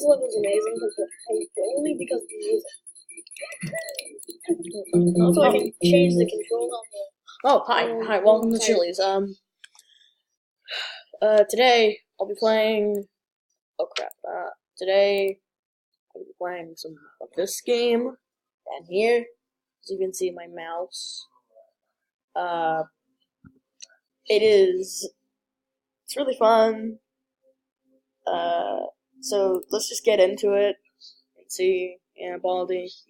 level is amazing only because of the music. Also, I can change the controls on the. Oh, hi, welcome to Chili's. Today I'll be playing. Oh crap! Today I'll be playing some of this game down here. As you can see, my mouse. It's really fun. So let's just get into it and see. Yeah, Baldi's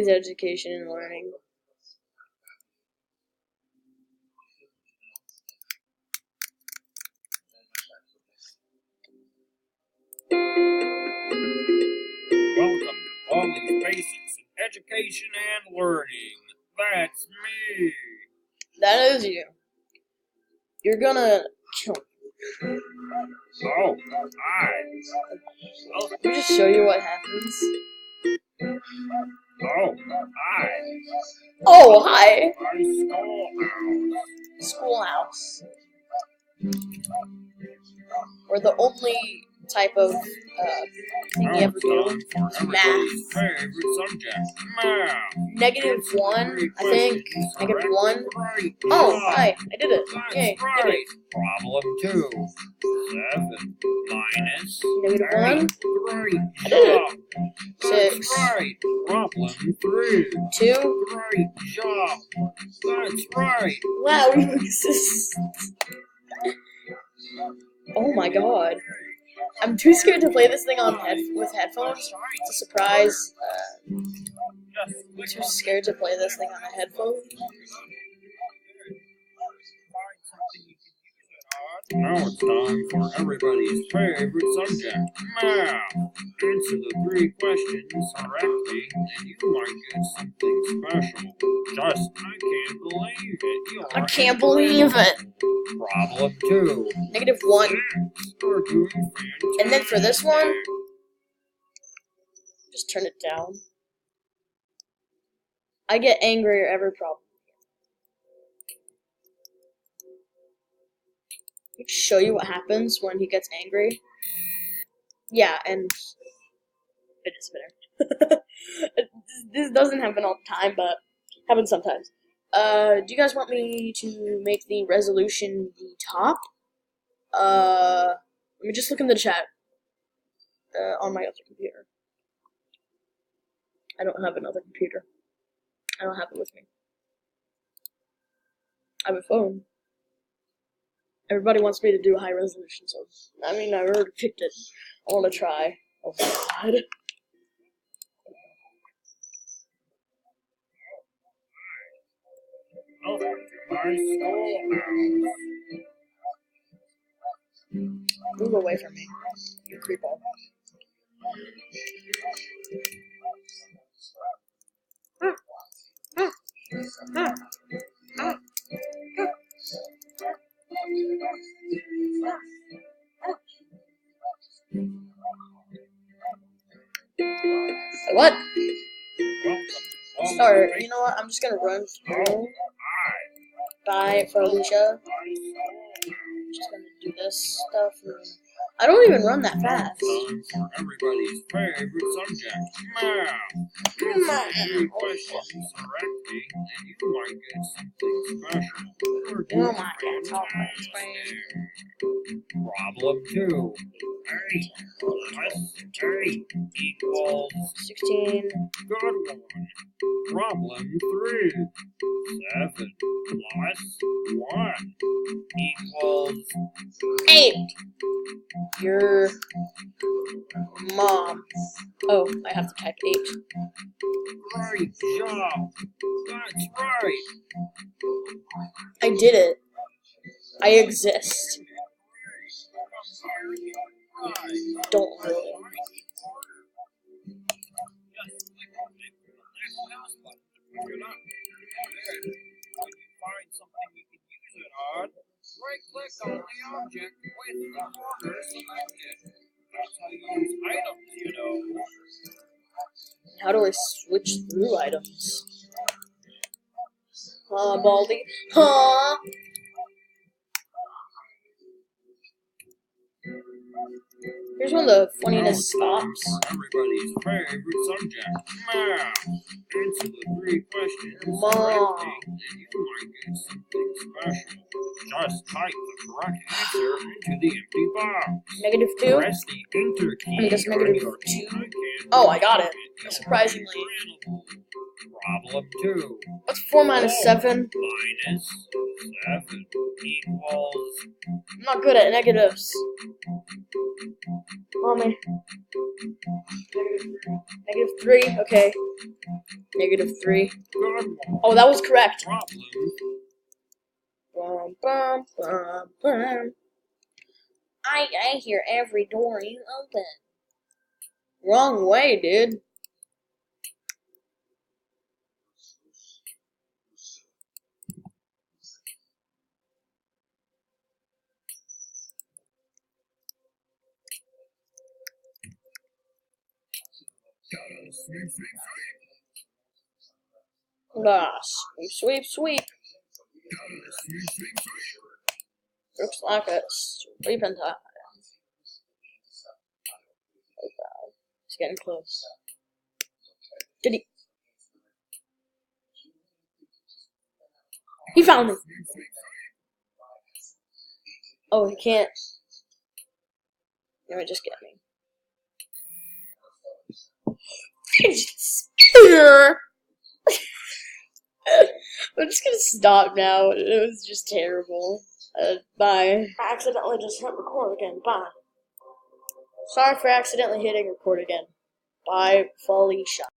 Education and Learning. Welcome to Baldi's Basics in Education and Learning. That's me. That is you. You're gonna kill me. Oh, hi. Let me just show you what happens. Oh, hi. Oh, hi! My Schoolhouse. We're the only type of thing you ever do is math. Favorite subject, math. -1, I think. -1. Oh, hi! I did it. Yay! That's Did right. it. Problem 2. 7 minus -1. 3. I did it. That's 6. right. Problem 3. 2. Great job. That's right. Wow, we exist. Oh my god. I'm too scared to play this thing on with headphones. It's a surprise. I'm too scared to play this thing on a headphone. Now it's time for everybody's favorite subject, math. Answer the 3 questions correctly, and you might get something special. Just, I can't believe it. I can't believe it. Problem 2. -1. You're doing fantastic. And then for this one, just turn it down. I get angrier every problem. Let me show you what happens when he gets angry. Yeah, and it is better. This doesn't happen all the time, but happens sometimes. Do you guys want me to make the resolution the top? Let me just look in the chat. On my other computer. I don't have another computer. I don't have it with me. I have a phone. Everybody wants me to do high resolution, so I mean, I already picked it. I want to try. Oh god. Welcome to my schoolhouse. Move away from me, you creepo. What? Start. You know what? I'm just gonna run through. Bye, Felicia. Just gonna do this stuff. I don't even run that fast. Time for everybody's favorite subject, math. Answer 3 questions correctly, and you might get something special. You're doing fantastic. Problem 2. 8 plus 3 equals 16. good one. Problem 3. 7 plus 1 equals 8. Your mom. Oh, I have to type 8. great job. That's right. I did it. I exist. Don't really. Find something you can use it on. Right-click on the object with the corner selected. That's how you use items, you know. How do I switch through items? Huh, Baldi? Huh? Here's when the Now funniness it's time stops. for everybody's favorite subject, math. Answer the 3 questions Mom. correctly, and you might get something special. Just type the correct answer into the empty box. -2? Press the enter key just on -2. your keypad. Oh, I got it. Surprisingly. Problem 2. What's 4 minus 7? Minus 7 equals. I'm not good at negatives. Mommy. -3, okay. -3. Good one. Oh, that was correct. Problem. Bum, bum, bum, bum. I hear every door you open. Wrong way, dude. Ah, sweep, sweep, sweep. Looks like a sweeping time. Oh god, it's getting close. Did he? He found me. Oh, he can't. You might just get me. Spear. I'm just gonna stop now. It was just terrible. Bye. I accidentally just hit record again. Bye. Sorry for accidentally hitting record again. Bye, Felicia.